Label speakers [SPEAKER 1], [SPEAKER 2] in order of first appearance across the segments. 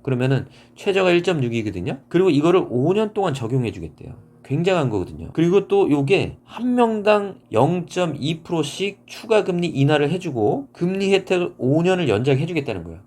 [SPEAKER 1] 그러면은 최저가 1.6이거든요. 그리고 이거를 5년 동안 적용해 주겠대요. 굉장한 거거든요. 그리고 또 요게 한 명당 0.2%씩 추가 금리 인하를 해주고 금리 혜택을 5년을 연장해 주겠다는 거예요.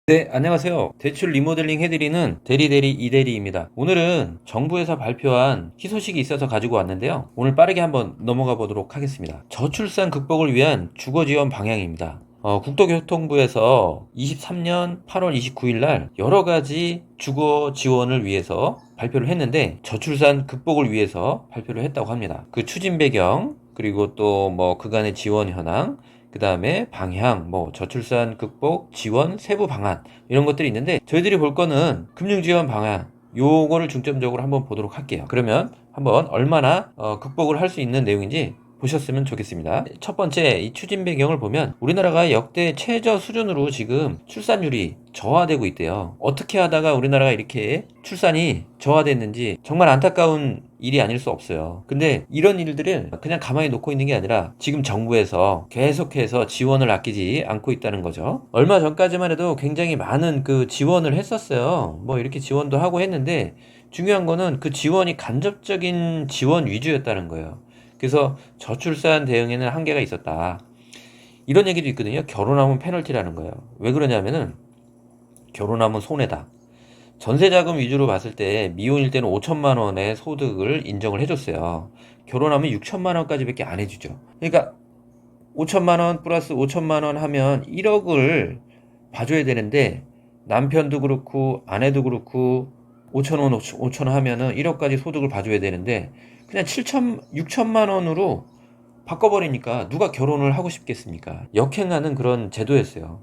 [SPEAKER 1] 네, 안녕하세요. 대출 리모델링 해드리는 대리대리 이대리입니다. 오늘은 정부에서 발표한 희소식이 있어서 가지고 왔는데요. 오늘 빠르게 한번 넘어가 보도록 하겠습니다. 저출산 극복을 위한 주거 지원 방향입니다. 국토교통부에서 23년 8월 29일 날 여러 가지 주거 지원을 위해서 발표를 했는데 저출산 극복을 위해서 발표를 했다고 합니다. 그 추진 배경, 그리고 또 뭐 그간의 지원 현황, 그 다음에 방향, 뭐 저출산 극복 지원 세부 방안 이런 것들이 있는데 저희들이 볼 거는 금융지원 방안 요거를 중점적으로 한번 보도록 할게요. 그러면 한번 얼마나 극복을 할 수 있는 내용인지 보셨으면 좋겠습니다. 첫 번째, 이 추진 배경을 보면 우리나라가 역대 최저 수준으로 지금 출산율이 저하되고 있대요. 어떻게 하다가 우리나라가 이렇게 출산이 저하됐는지 정말 안타까운 일이 아닐 수 없어요. 근데 이런 일들을 그냥 가만히 놓고 있는 게 아니라 지금 정부에서 계속해서 지원을 아끼지 않고 있다는 거죠. 얼마 전까지만 해도 굉장히 많은 그 지원을 했었어요. 뭐 이렇게 지원도 하고 했는데 중요한 거는 그 지원이 간접적인 지원 위주였다는 거예요. 그래서 저출산 대응에는 한계가 있었다. 이런 얘기도 있거든요. 결혼하면 페널티라는 거예요. 왜 그러냐면은 결혼하면 손해다. 전세자금 위주로 봤을 때 미혼일 때는 5천만 원의 소득을 인정을 해줬어요. 결혼하면 6천만 원까지밖에 안 해주죠. 그러니까 5천만 원 플러스 5천만 원 하면 1억을 봐줘야 되는데 남편도 그렇고 아내도 그렇고 5천 원, 5천 원 하면은 1억까지 소득을 봐줘야 되는데 그냥 6천만 원으로 바꿔버리니까 누가 결혼을 하고 싶겠습니까? 역행하는 그런 제도였어요.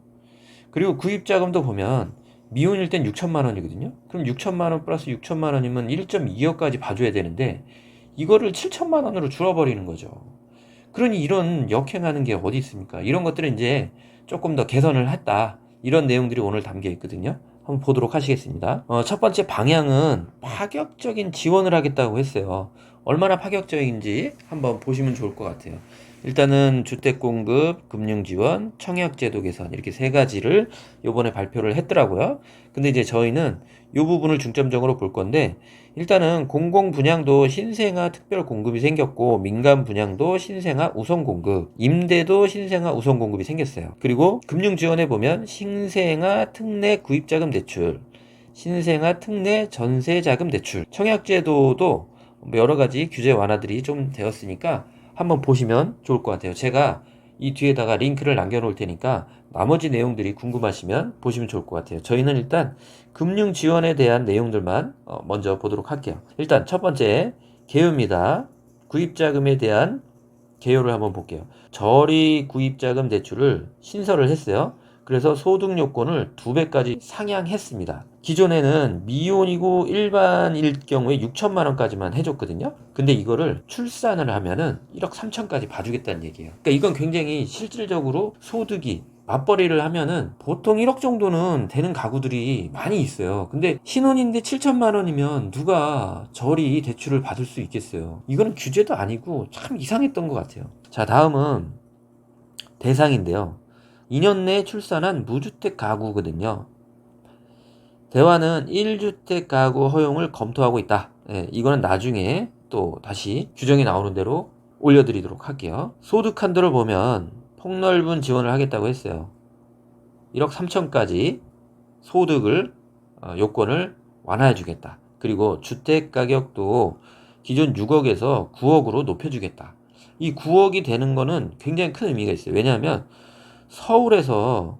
[SPEAKER 1] 그리고 구입자금도 보면 미혼일 땐 6천만 원이거든요. 그럼 6천만 원 플러스 6천만 원이면 1.2억까지 봐줘야 되는데 이거를 7천만 원으로 줄어버리는 거죠. 그러니 이런 역행하는 게 어디 있습니까? 이런 것들은 이제 조금 더 개선을 했다. 이런 내용들이 오늘 담겨 있거든요. 한번 보도록 하시겠습니다. 첫 번째 방향은 파격적인 지원을 하겠다고 했어요. 얼마나 파격적인지 한번 보시면 좋을 것 같아요. 일단은 주택 공급, 금융 지원, 청약 제도 개선 이렇게 세 가지를 요번에 발표를 했더라고요. 근데 이제 저희는 이 부분을 중점적으로 볼 건데 일단은 공공 분양도 신생아 특별 공급이 생겼고 민간 분양도 신생아 우선 공급, 임대도 신생아 우선 공급이 생겼어요. 그리고 금융 지원에 보면 신생아 특례 구입자금 대출, 신생아 특례 전세자금 대출, 청약제도도 여러 가지 규제 완화들이 좀 되었으니까 한번 보시면 좋을 것 같아요. 제가 이 뒤에다가 링크를 남겨 놓을 테니까 나머지 내용들이 궁금하시면 보시면 좋을 것 같아요. 저희는 일단 금융 지원에 대한 내용들만 먼저 보도록 할게요. 일단 첫 번째 개요입니다. 구입자금에 대한 개요를 한번 볼게요. 저리 구입자금 대출을 신설을 했어요. 그래서 소득 요건을 2배까지 상향했습니다. 기존에는 미혼이고 일반일 경우에 6천만 원까지만 해줬거든요. 근데 이거를 출산을 하면은 1억 3천까지 봐주겠다는 얘기예요. 그러니까 이건 굉장히 실질적으로 소득이 맞벌이를 하면은 보통 1억 정도는 되는 가구들이 많이 있어요. 근데 신혼인데 7천만 원이면 누가 저리 대출을 받을 수 있겠어요. 이거는 규제도 아니고 참 이상했던 것 같아요. 자, 다음은 대상인데요. 2년 내에 출산한 무주택 가구거든요. 대화는 1주택 가구 허용을 검토하고 있다. 예, 이거는 나중에 또 다시 규정이 나오는 대로 올려드리도록 할게요. 소득 한도를 보면 폭넓은 지원을 하겠다고 했어요. 1억 3천까지 소득을 요건을 완화해 주겠다. 그리고 주택 가격도 기존 6억에서 9억으로 높여주겠다. 이 9억이 되는 거는 굉장히 큰 의미가 있어요. 왜냐하면 서울에서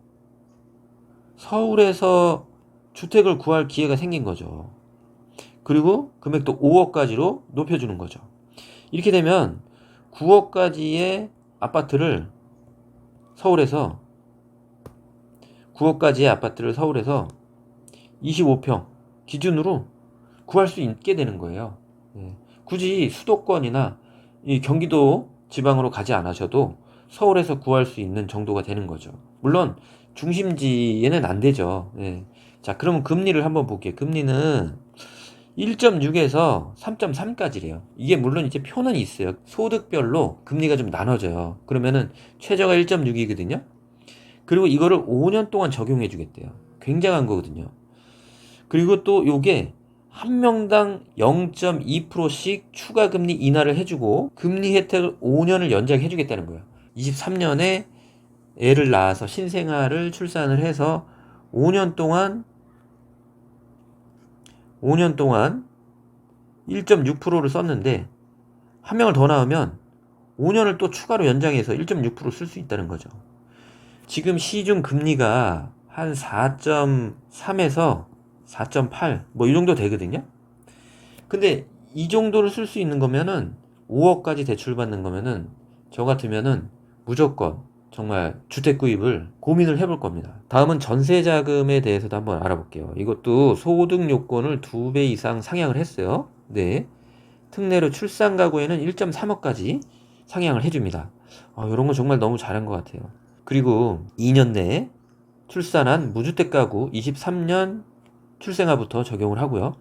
[SPEAKER 1] 주택을 구할 기회가 생긴 거죠. 그리고 금액도 5억까지로 높여주는 거죠. 이렇게 되면 9억까지의 아파트를 서울에서 9억까지의 아파트를 서울에서 25평 기준으로 구할 수 있게 되는 거예요. 굳이 수도권이나 이 경기도 지방으로 가지 않으셔도 서울에서 구할 수 있는 정도가 되는 거죠. 물론 중심지에는 안 되죠. 자, 그러면 금리를 한번 볼게요. 금리는 1.6에서 3.3까지래요. 이게 물론 이제 표는 있어요. 소득별로 금리가 좀 나눠져요. 그러면은 최저가 1.6이거든요. 그리고 이거를 5년 동안 적용해 주겠대요. 굉장한 거거든요. 그리고 또 요게 한 명당 0.2%씩 추가 금리 인하를 해주고 금리 혜택을 5년을 연장해 주겠다는 거예요. 23년에 애를 낳아서 신생아를 출산을 해서 5년 동안 1.6%를 썼는데 한 명을 더 낳으면 5년을 또 추가로 연장해서 1.6% 쓸 수 있다는 거죠. 지금 시중 금리가 한 4.3에서 4.8 뭐 이 정도 되거든요. 근데 이 정도를 쓸 수 있는 거면은 5억까지 대출받는 거면은 저 같으면은 무조건 정말 주택 구입을 고민을 해볼 겁니다. 다음은 전세 자금에 대해서도 한번 알아볼게요. 이것도 소득 요건을 2배 이상 상향을 했어요. 네. 특례로 출산 가구에는 1.3억까지 상향을 해줍니다. 이런 거 정말 너무 잘한 것 같아요. 그리고 2년 내에 출산한 무주택 가구 23년 출생아부터 적용을 하고요.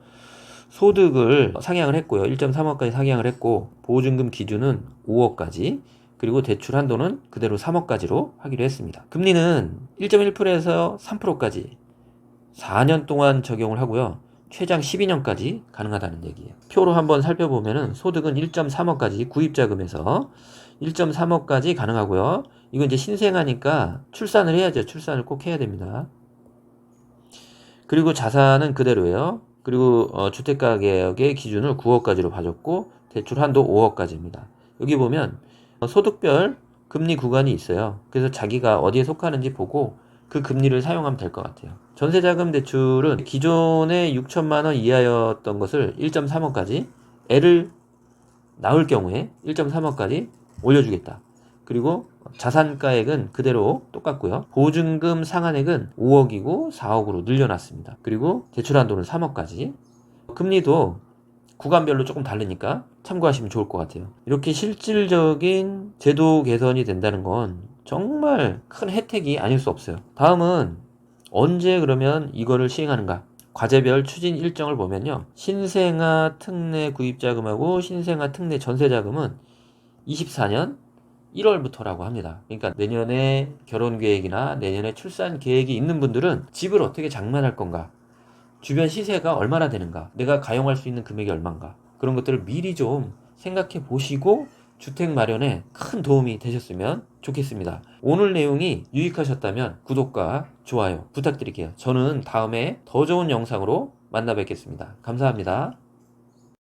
[SPEAKER 1] 소득을 상향을 했고요. 1.3억까지 상향을 했고 보증금 기준은 5억까지 그리고 대출 한도는 그대로 3억까지로 하기로 했습니다. 금리는 1.1%에서 3%까지 4년 동안 적용을 하고요. 최장 12년까지 가능하다는 얘기예요. 표로 한번 살펴보면은 소득은 1.3억까지 구입자금에서 1.3억까지 가능하고요. 이건 이제 신생아니까 출산을 해야죠. 출산을 꼭 해야 됩니다. 그리고 자산은 그대로예요. 그리고 주택가격의 기준을 9억까지로 봐줬고 대출 한도 5억까지입니다. 여기 보면 소득별 금리 구간이 있어요. 그래서 자기가 어디에 속하는지 보고 그 금리를 사용하면 될 것 같아요. 전세자금 대출은 기존에 6천만 원 이하였던 것을 1.3억까지 애를 낳을 경우에 1.3억까지 올려주겠다. 그리고 자산가액은 그대로 똑같고요. 보증금 상한액은 5억이고 4억으로 늘려놨습니다. 그리고 대출 한도는 3억까지. 금리도 구간별로 조금 다르니까 참고하시면 좋을 것 같아요. 이렇게 실질적인 제도 개선이 된다는 건 정말 큰 혜택이 아닐 수 없어요. 다음은 언제 그러면 이거를 시행하는가? 과제별 추진 일정을 보면요. 신생아 특례 구입자금하고 신생아 특례 전세자금은 24년 1월부터라고 합니다. 그러니까 내년에 결혼 계획이나 내년에 출산 계획이 있는 분들은 집을 어떻게 장만할 건가? 주변 시세가 얼마나 되는가? 내가 가용할 수 있는 금액이 얼마인가? 그런 것들을 미리 좀 생각해 보시고 주택 마련에 큰 도움이 되셨으면 좋겠습니다. 오늘 내용이 유익하셨다면 구독과 좋아요 부탁드릴게요. 저는 다음에 더 좋은 영상으로 만나 뵙겠습니다. 감사합니다.